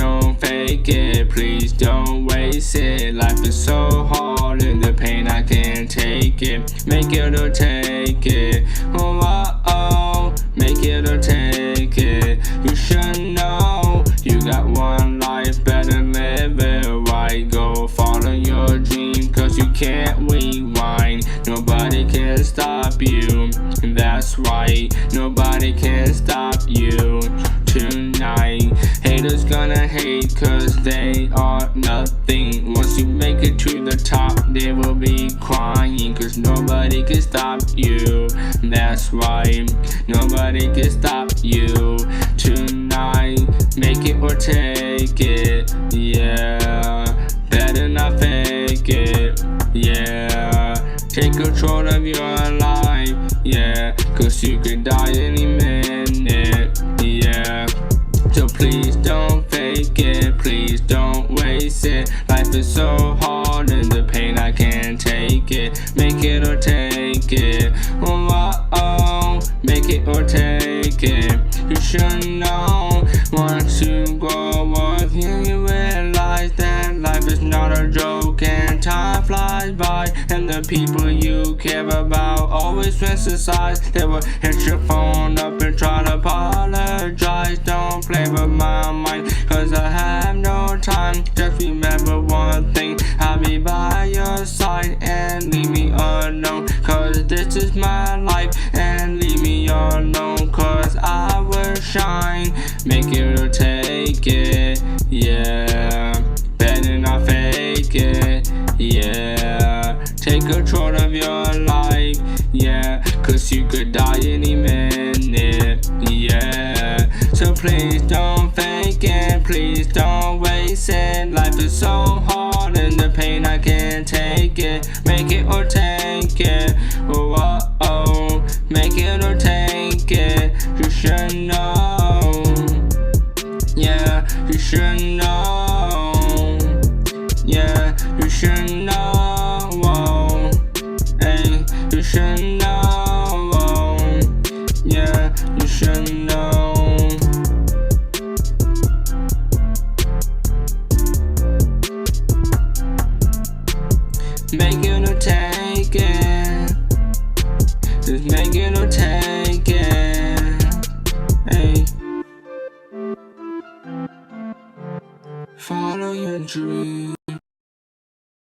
don't fake it, please don't waste it. Life is so hard and the pain I can't take it. Make it or take it. Oh, oh, oh. Make it or take it. You should know you got one life, better live it right. Go follow your dream, cause you can't rewind. Nobody can stop you, that's right. Nobody can stop you tonight. Haters gonna hate cause they are nothing. Once you make it to the top, they will be crying, cause nobody can stop you, that's right. Nobody can stop you tonight. Make it or take it, yeah. Better not fake it, yeah. Take control of your life, yeah. Cause you could die any minute, yeah. So please don't fake it, please don't waste it. Life is so hard and the pain I can't take it. Make it or take it, oh, oh, oh. Make it or take it. You should know, once you grow up, you realize that life is not a joke and time flies by. And the people you care about always fantasize. They will hit your phone up and try to apologize. Don't play with my mind, cause I have no time. Just remember one thing, I'll be by your side. And leave me alone, cause this is my life. And leave me alone, cause I will shine. Make it or take it, yeah. Better not fake it, yeah. Take control of your life, yeah. Cause you could die any minute, yeah. So please don't fake it, please don't waste it. Life is so hard and the pain I can't take it. Make it or take it, oh, oh, oh. Make it or take it. You should know, yeah. You should know, yeah. You should know, hey. You should know, yeah. You should know. Make it or take it. Just make it or take it, hey. Follow your dream.